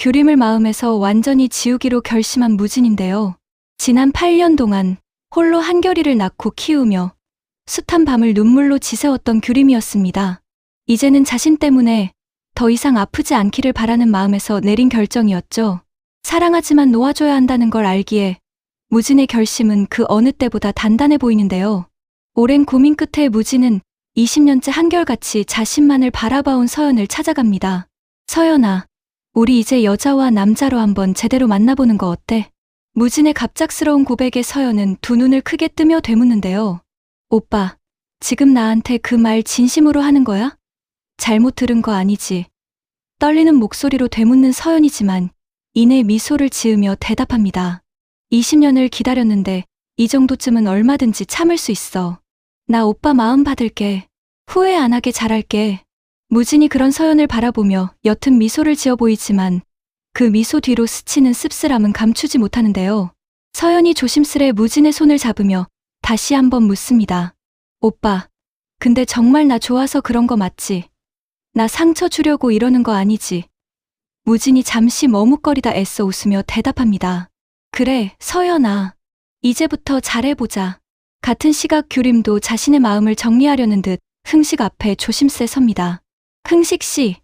규림을 마음에서 완전히 지우기로 결심한 무진인데요. 지난 8년 동안 홀로 한결이를 낳고 키우며 숱한 밤을 눈물로 지새웠던 규림이었습니다. 이제는 자신 때문에 더 이상 아프지 않기를 바라는 마음에서 내린 결정이었죠. 사랑하지만 놓아줘야 한다는 걸 알기에 무진의 결심은 그 어느 때보다 단단해 보이는데요. 오랜 고민 끝에 무진은 20년째 한결같이 자신만을 바라봐온 서연을 찾아갑니다. 서연아, 우리 이제 여자와 남자로 한번 제대로 만나보는 거 어때? 무진의 갑작스러운 고백에 서연은 두 눈을 크게 뜨며 되묻는데요. 오빠, 지금 나한테 그 말 진심으로 하는 거야? 잘못 들은 거 아니지? 떨리는 목소리로 되묻는 서연이지만 이내 미소를 지으며 대답합니다. 20년을 기다렸는데 이 정도쯤은 얼마든지 참을 수 있어. 나 오빠 마음 받을게. 후회 안 하게 잘할게. 무진이 그런 서연을 바라보며 옅은 미소를 지어 보이지만 그 미소 뒤로 스치는 씁쓸함은 감추지 못하는데요. 서연이 조심스레 무진의 손을 잡으며 다시 한번 묻습니다. 오빠, 근데 정말 나 좋아서 그런 거 맞지? 나 상처 주려고 이러는 거 아니지? 무진이 잠시 머뭇거리다 애써 웃으며 대답합니다. 그래, 서연아. 이제부터 잘해보자. 같은 시각 규림도 자신의 마음을 정리하려는 듯 흥식 앞에 조심스레 섭니다. 흥식 씨,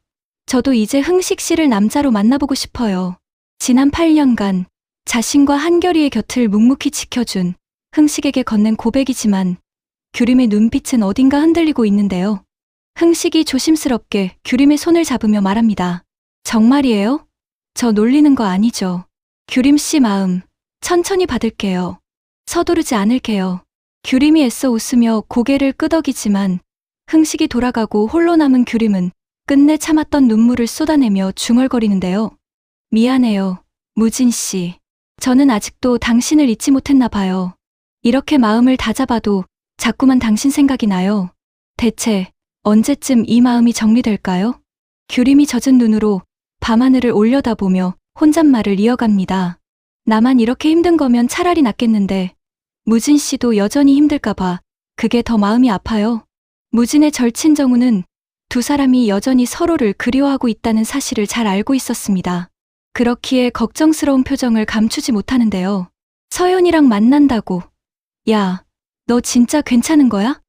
저도 이제 흥식 씨를 남자로 만나보고 싶어요. 지난 8년간 자신과 한결이의 곁을 묵묵히 지켜준 흥식에게 건넨 고백이지만 규림의 눈빛은 어딘가 흔들리고 있는데요. 흥식이 조심스럽게 규림의 손을 잡으며 말합니다. 정말이에요? 저 놀리는 거 아니죠? 규림 씨 마음 천천히 받을게요. 서두르지 않을게요. 규림이 애써 웃으며 고개를 끄덕이지만 흥식이 돌아가고 홀로 남은 규림은 끝내 참았던 눈물을 쏟아내며 중얼거리는데요. 미안해요, 무진 씨. 저는 아직도 당신을 잊지 못했나 봐요. 이렇게 마음을 다잡아도 자꾸만 당신 생각이 나요. 대체 언제쯤 이 마음이 정리될까요? 규림이 젖은 눈으로 밤하늘을 올려다보며 혼잣말을 이어갑니다. 나만 이렇게 힘든 거면 차라리 낫겠는데 무진 씨도 여전히 힘들까봐 그게 더 마음이 아파요. 무진의 절친 정우는 두 사람이 여전히 서로를 그리워하고 있다는 사실을 잘 알고 있었습니다. 그렇기에 걱정스러운 표정을 감추지 못하는데요. 서연이랑 만난다고. 야, 너 진짜 괜찮은 거야?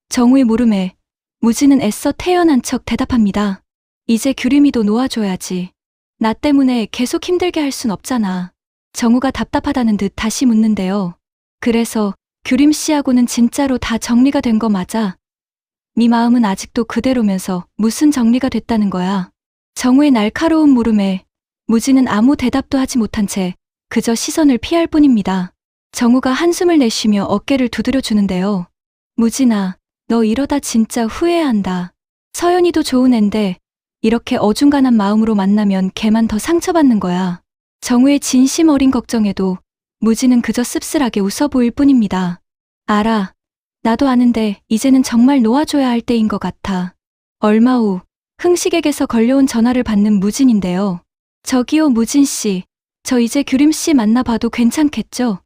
정우의 물음에 무진은 애써 태연한 척 대답합니다. 이제 규림이도 놓아줘야지. 나 때문에 계속 힘들게 할 순 없잖아. 정우가 답답하다는 듯 다시 묻는데요. 그래서 규림 씨하고는 진짜로 다 정리가 된 거 맞아? 네 마음은 아직도 그대로면서 무슨 정리가 됐다는 거야? 정우의 날카로운 물음에 무진은 아무 대답도 하지 못한 채 그저 시선을 피할 뿐입니다. 정우가 한숨을 내쉬며 어깨를 두드려 주는데요. 무진아, 너 이러다 진짜 후회한다. 서연이도 좋은 앤데 이렇게 어중간한 마음으로 만나면 걔만 더 상처받는 거야. 정우의 진심 어린 걱정에도 무진은 그저 씁쓸하게 웃어 보일 뿐입니다. 알아. 나도 아는데 이제는 정말 놓아줘야 할 때인 것 같아. 얼마 후 흥식에게서 걸려온 전화를 받는 무진인데요. 저기요 무진 씨, 저 이제 규림 씨 만나봐도 괜찮겠죠?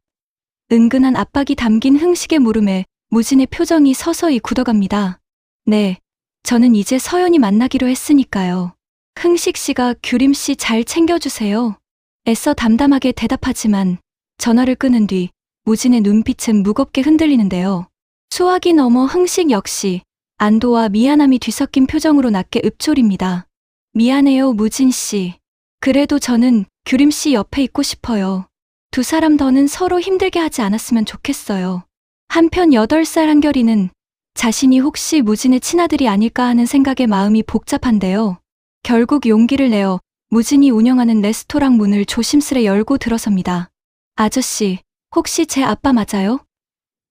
은근한 압박이 담긴 흥식의 물음에 무진의 표정이 서서히 굳어갑니다. 네, 저는 이제 서연이 만나기로 했으니까요. 흥식 씨가 규림 씨 잘 챙겨주세요. 애써 담담하게 대답하지만 전화를 끊은 뒤 무진의 눈빛은 무겁게 흔들리는데요. 수화기 너머 흥식 역시 안도와 미안함이 뒤섞인 표정으로 낮게 읊조립니다. 미안해요 무진 씨. 그래도 저는 규림 씨 옆에 있고 싶어요. 두 사람 더는 서로 힘들게 하지 않았으면 좋겠어요. 한편 8살 한결이는 자신이 혹시 무진의 친아들이 아닐까 하는 생각에 마음이 복잡한데요. 결국 용기를 내어 무진이 운영하는 레스토랑 문을 조심스레 열고 들어섭니다. 아저씨, 혹시 제 아빠 맞아요?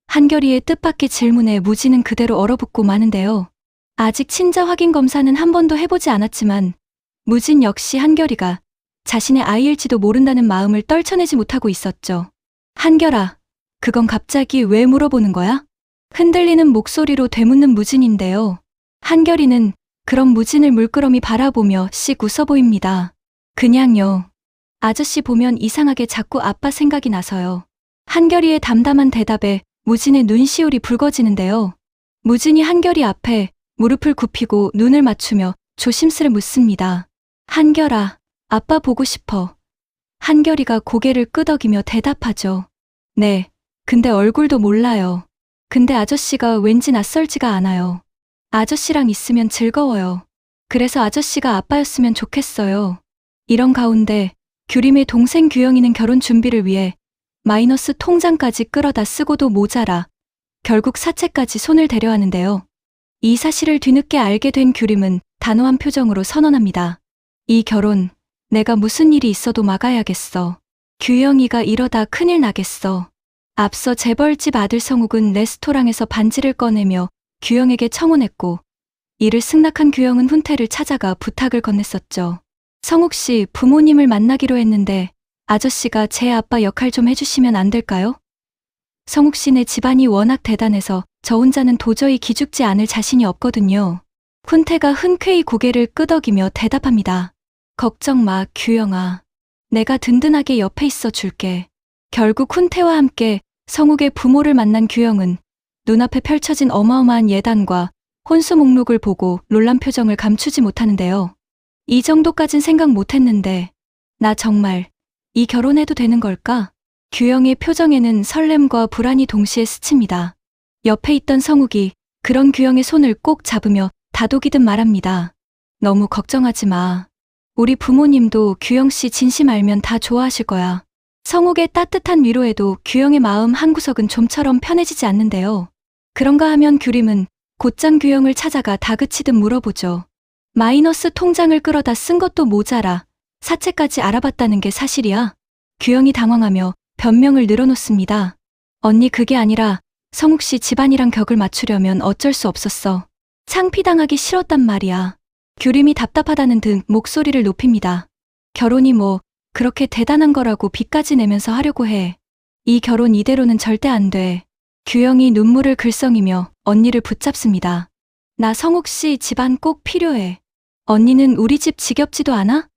한결이의 뜻밖의 질문에 무진은 그대로 얼어붙고 마는데요. 아직 친자 확인 검사는 한 번도 해보지 않았지만 무진 역시 한결이가 자신의 아이일지도 모른다는 마음을 떨쳐내지 못하고 있었죠. 한결아, 그건 갑자기 왜 물어보는 거야? 흔들리는 목소리로 되묻는 무진인데요. 한결이는 그런 무진을 물끄러미 바라보며 씩 웃어 보입니다. 그냥요. 아저씨 보면 이상하게 자꾸 아빠 생각이 나서요. 한결이의 담담한 대답에 무진의 눈시울이 붉어지는데요. 무진이 한결이 앞에 무릎을 굽히고 눈을 맞추며 조심스레 묻습니다. 한결아, 아빠 보고 싶어. 한결이가 고개를 끄덕이며 대답하죠. 네, 근데 얼굴도 몰라요. 근데 아저씨가 왠지 낯설지가 않아요. 아저씨랑 있으면 즐거워요. 그래서 아저씨가 아빠였으면 좋겠어요. 이런 가운데 규림의 동생 규영이는 결혼 준비를 위해 마이너스 통장까지 끌어다 쓰고도 모자라 결국 사채까지 손을 대려 하는데요. 이 사실을 뒤늦게 알게 된 규림은 단호한 표정으로 선언합니다. 이 결혼 내가 무슨 일이 있어도 막아야겠어. 규영이가 이러다 큰일 나겠어. 앞서 재벌집 아들 성욱은 레스토랑에서 반지를 꺼내며 규영에게 청혼했고 이를 승낙한 규영은 훈태를 찾아가 부탁을 건넸었죠. 성욱 씨, 부모님을 만나기로 했는데 아저씨가 제 아빠 역할 좀 해주시면 안 될까요? 성욱 씨네 집안이 워낙 대단해서 저 혼자는 도저히 기죽지 않을 자신이 없거든요. 훈태가 흔쾌히 고개를 끄덕이며 대답합니다. 걱정 마, 규영아. 내가 든든하게 옆에 있어 줄게. 결국 훈태와 함께 성욱의 부모를 만난 규영은 눈앞에 펼쳐진 어마어마한 예단과 혼수 목록을 보고 놀란 표정을 감추지 못하는데요. 이 정도까진 생각 못했는데 나 정말 이 결혼해도 되는 걸까? 규영의 표정에는 설렘과 불안이 동시에 스칩니다. 옆에 있던 성욱이 그런 규영의 손을 꼭 잡으며 다독이듯 말합니다. 너무 걱정하지 마. 우리 부모님도 규영 씨 진심 알면 다 좋아하실 거야. 성욱의 따뜻한 위로에도 규영의 마음 한구석은 좀처럼 편해지지 않는데요. 그런가 하면 규림은 곧장 규영을 찾아가 다그치듯 물어보죠. 마이너스 통장을 끌어다 쓴 것도 모자라 사채까지 알아봤다는 게 사실이야? 규영이 당황하며 변명을 늘어놓습니다. 언니 그게 아니라 성욱 씨 집안이랑 격을 맞추려면 어쩔 수 없었어. 창피당하기 싫었단 말이야. 규림이 답답하다는 듯 목소리를 높입니다. 결혼이 뭐 그렇게 대단한 거라고 빚까지 내면서 하려고 해. 이 결혼 이대로는 절대 안 돼. 규영이 눈물을 글썽이며 언니를 붙잡습니다. 나 성욱 씨 집안 꼭 필요해. 언니는 우리 집 지겹지도 않아?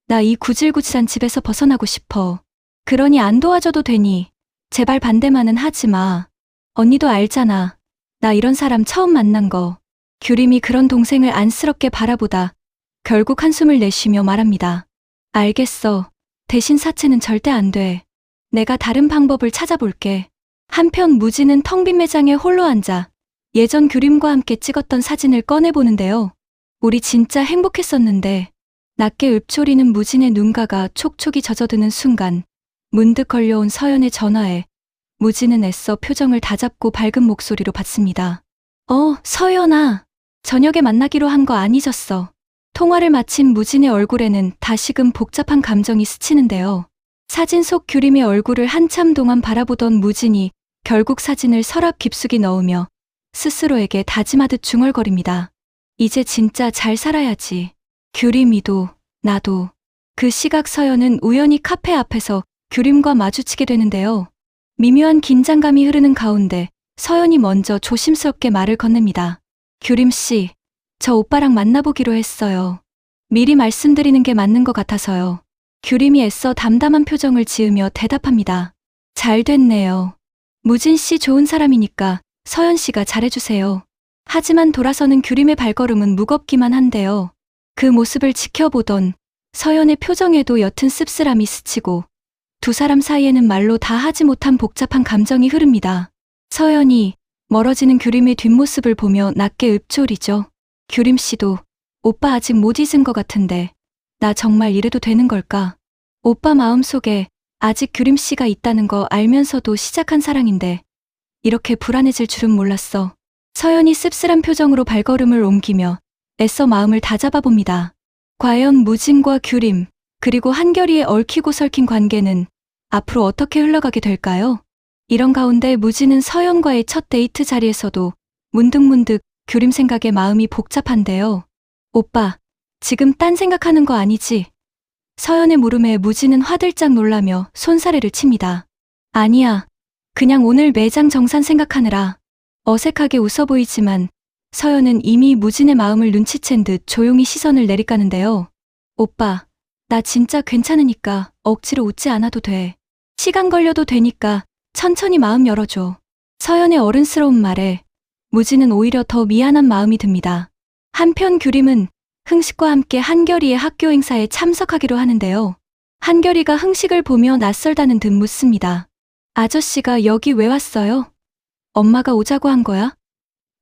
나 이 구질구질한 집에서 벗어나고 싶어. 그러니 안 도와줘도 되니 제발 반대만은 하지 마. 언니도 알잖아. 나 이런 사람 처음 만난 거. 규림이 그런 동생을 안쓰럽게 바라보다 결국 한숨을 내쉬며 말합니다. 알겠어. 대신 사채는 절대 안 돼. 내가 다른 방법을 찾아볼게. 한편 무진은 텅 빈 매장에 홀로 앉아 예전 규림과 함께 찍었던 사진을 꺼내보는데요. 우리 진짜 행복했었는데. 낮게 읊조리는 무진의 눈가가 촉촉이 젖어드는 순간 문득 걸려온 서연의 전화에 무진은 애써 표정을 다잡고 밝은 목소리로 받습니다. 서연아. 저녁에 만나기로 한 거 안 잊었어. 통화를 마친 무진의 얼굴에는 다시금 복잡한 감정이 스치는데요. 사진 속 규림의 얼굴을 한참 동안 바라보던 무진이 결국 사진을 서랍 깊숙이 넣으며 스스로에게 다짐하듯 중얼거립니다. 이제 진짜 잘 살아야지. 규림이도 나도. 그 시각 서연은 우연히 카페 앞에서 규림과 마주치게 되는데요. 미묘한 긴장감이 흐르는 가운데 서연이 먼저 조심스럽게 말을 건넵니다. 규림 씨, 저 오빠랑 만나보기로 했어요. 미리 말씀드리는 게 맞는 것 같아서요. 규림이 애써 담담한 표정을 지으며 대답합니다. 잘 됐네요. 무진 씨 좋은 사람이니까 서연 씨가 잘해주세요. 하지만 돌아서는 규림의 발걸음은 무겁기만 한데요. 그 모습을 지켜보던 서연의 표정에도 옅은 씁쓸함이 스치고 두 사람 사이에는 말로 다 하지 못한 복잡한 감정이 흐릅니다. 서연이 멀어지는 규림의 뒷모습을 보며 낮게 읊조리죠. 규림 씨도 오빠 아직 못 잊은 것 같은데 나 정말 이래도 되는 걸까? 오빠 마음속에 아직 규림 씨가 있다는 거 알면서도 시작한 사랑인데 이렇게 불안해질 줄은 몰랐어. 서연이 씁쓸한 표정으로 발걸음을 옮기며 애써 마음을 다잡아 봅니다. 과연 무진과 규림 그리고 한결이의 얽히고 설킨 관계는 앞으로 어떻게 흘러가게 될까요? 이런 가운데 무진은 서연과의 첫 데이트 자리에서도 문득문득 규림 생각에 마음이 복잡한데요. 오빠, 지금 딴 생각하는 거 아니지? 서연의 물음에 무진은 화들짝 놀라며 손사래를 칩니다. 아니야. 그냥 오늘 매장 정산 생각하느라. 어색하게 웃어 보이지만 서연은 이미 무진의 마음을 눈치챈 듯 조용히 시선을 내리까는데요. 오빠, 나 진짜 괜찮으니까 억지로 웃지 않아도 돼. 시간 걸려도 되니까 천천히 마음 열어줘. 서연의 어른스러운 말에 무진은 오히려 더 미안한 마음이 듭니다. 한편 규림은 흥식과 함께 한결이의 학교 행사에 참석하기로 하는데요. 한결이가 흥식을 보며 낯설다는 듯 묻습니다. 아저씨가 여기 왜 왔어요? 엄마가 오자고 한 거야?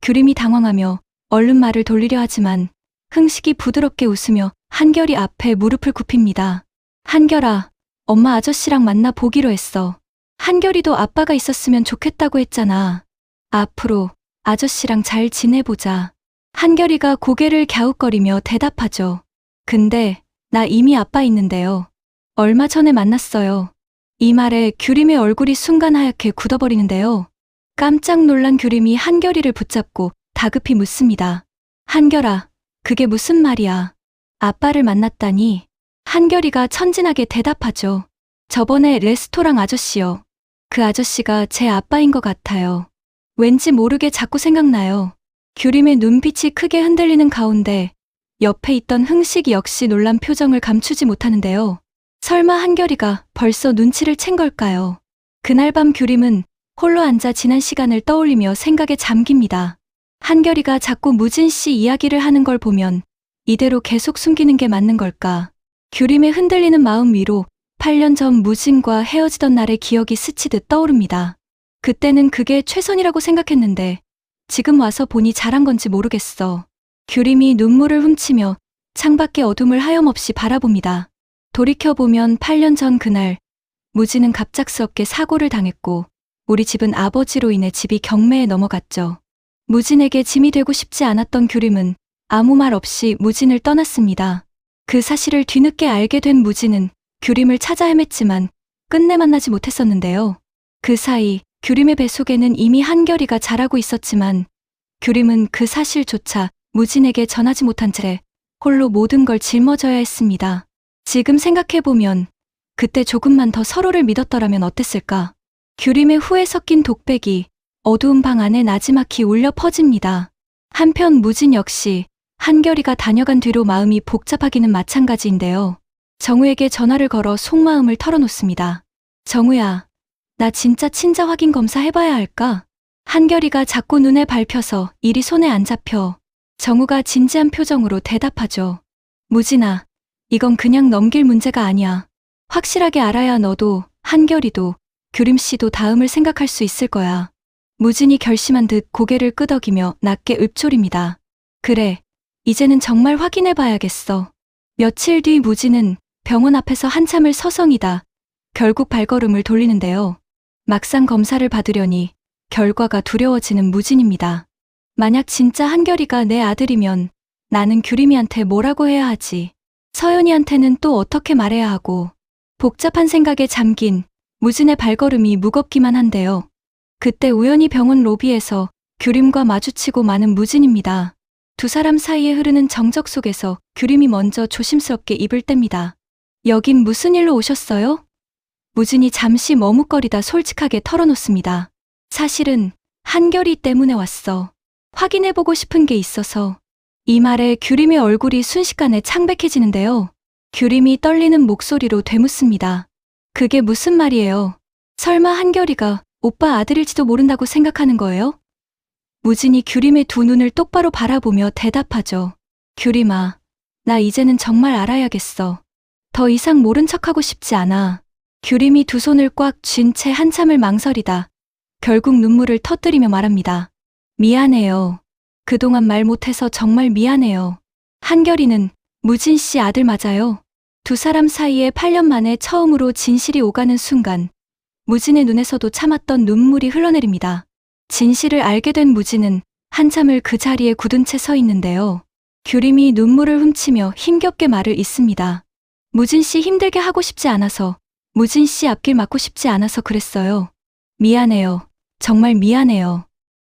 규림이 당황하며 얼른 말을 돌리려 하지만 흥식이 부드럽게 웃으며 한결이 앞에 무릎을 굽힙니다. 한결아, 엄마 아저씨랑 만나 보기로 했어. 한결이도 아빠가 있었으면 좋겠다고 했잖아. 앞으로 아저씨랑 잘 지내보자. 한결이가 고개를 갸웃거리며 대답하죠. 근데 나 이미 아빠 있는데요. 얼마 전에 만났어요. 이 말에 규림의 얼굴이 순간 하얗게 굳어버리는데요. 깜짝 놀란 규림이 한결이를 붙잡고 다급히 묻습니다. 한결아, 그게 무슨 말이야? 아빠를 만났다니? 한결이가 천진하게 대답하죠. 저번에 레스토랑 아저씨요. 그 아저씨가 제 아빠인 것 같아요. 왠지 모르게 자꾸 생각나요. 규림의 눈빛이 크게 흔들리는 가운데 옆에 있던 흥식 역시 놀란 표정을 감추지 못하는데요. 설마 한결이가 벌써 눈치를 챈 걸까요? 그날 밤 규림은 홀로 앉아 지난 시간을 떠올리며 생각에 잠깁니다. 한결이가 자꾸 무진 씨 이야기를 하는 걸 보면 이대로 계속 숨기는 게 맞는 걸까? 규림의 흔들리는 마음 위로 8년 전 무진과 헤어지던 날의 기억이 스치듯 떠오릅니다. 그때는 그게 최선이라고 생각했는데 지금 와서 보니 잘한 건지 모르겠어. 규림이 눈물을 훔치며 창밖의 어둠을 하염없이 바라봅니다. 돌이켜보면 8년 전 그날 무진은 갑작스럽게 사고를 당했고 우리 집은 아버지로 인해 집이 경매에 넘어갔죠. 무진에게 짐이 되고 싶지 않았던 규림은 아무 말 없이 무진을 떠났습니다. 그 사실을 뒤늦게 알게 된 무진은 규림을 찾아 헤맸지만 끝내 만나지 못했었는데요. 그 사이 규림의 뱃속에는 이미 한결이가 자라고 있었지만 규림은 그 사실조차 무진에게 전하지 못한 채 홀로 모든 걸 짊어져야 했습니다. 지금 생각해보면 그때 조금만 더 서로를 믿었더라면 어땠을까? 규림의 후에 섞인 독백이 어두운 방 안에 나지막히 울려 퍼집니다. 한편 무진 역시 한결이가 다녀간 뒤로 마음이 복잡하기는 마찬가지인데요. 정우에게 전화를 걸어 속마음을 털어놓습니다. 정우야, 나 진짜 친자 확인 검사 해봐야 할까? 한결이가 자꾸 눈에 밟혀서 일이 손에 안 잡혀. 정우가 진지한 표정으로 대답하죠. 무진아, 이건 그냥 넘길 문제가 아니야. 확실하게 알아야 너도 한결이도 규림 씨도 다음을 생각할 수 있을 거야. 무진이 결심한 듯 고개를 끄덕이며 낮게 읊조립니다. 그래, 이제는 정말 확인해봐야겠어. 며칠 뒤 무진은 병원 앞에서 한참을 서성이다 결국 발걸음을 돌리는데요. 막상 검사를 받으려니 결과가 두려워지는 무진입니다. 만약 진짜 한결이가 내 아들이면 나는 규림이한테 뭐라고 해야 하지? 서연이한테는 또 어떻게 말해야 하고? 복잡한 생각에 잠긴 무진의 발걸음이 무겁기만 한데요. 그때 우연히 병원 로비에서 규림과 마주치고 마는 무진입니다. 두 사람 사이에 흐르는 정적 속에서 규림이 먼저 조심스럽게 입을 뗍니다. 여긴 무슨 일로 오셨어요? 무진이 잠시 머뭇거리다 솔직하게 털어놓습니다. 사실은 한결이 때문에 왔어. 확인해보고 싶은 게 있어서. 이 말에 규림의 얼굴이 순식간에 창백해지는데요. 규림이 떨리는 목소리로 되묻습니다. 그게 무슨 말이에요? 설마 한결이가 오빠 아들일지도 모른다고 생각하는 거예요? 무진이 규림의 두 눈을 똑바로 바라보며 대답하죠. 규림아, 나 이제는 정말 알아야겠어. 더 이상 모른 척하고 싶지 않아. 규림이 두 손을 꽉 쥔 채 한참을 망설이다 결국 눈물을 터뜨리며 말합니다. 미안해요. 그동안 말 못해서 정말 미안해요. 한결이는 무진 씨 아들 맞아요. 두 사람 사이에 8년 만에 처음으로 진실이 오가는 순간 무진의 눈에서도 참았던 눈물이 흘러내립니다. 진실을 알게 된 무진은 한참을 그 자리에 굳은 채 서 있는데요. 규림이 눈물을 훔치며 힘겹게 말을 잇습니다. 무진 씨 힘들게 하고 싶지 않아서, 무진 씨 앞길 막고 싶지 않아서 그랬어요. 미안해요. 정말 미안해요.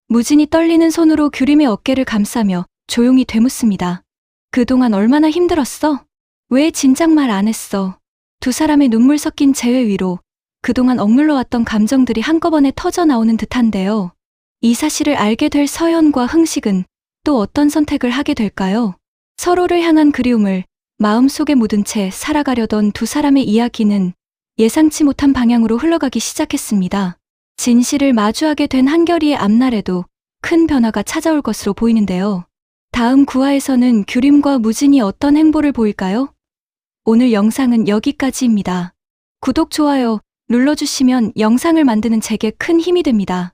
무진이 떨리는 손으로 규림의 어깨를 감싸며 조용히 되묻습니다. 그동안 얼마나 힘들었어? 왜 진작 말 안 했어? 두 사람의 눈물 섞인 재회 위로 그동안 억눌러왔던 감정들이 한꺼번에 터져 나오는 듯한데요. 이 사실을 알게 될 서연과 흥식은 또 어떤 선택을 하게 될까요? 서로를 향한 그리움을 마음속에 묻은 채 살아가려던 두 사람의 이야기는 예상치 못한 방향으로 흘러가기 시작했습니다. 진실을 마주하게 된 한결이의 앞날에도 큰 변화가 찾아올 것으로 보이는데요. 다음 구화에서는 규림과 무진이 어떤 행보를 보일까요? 오늘 영상은 여기까지입니다. 구독, 좋아요 눌러주시면 영상을 만드는 제게 큰 힘이 됩니다.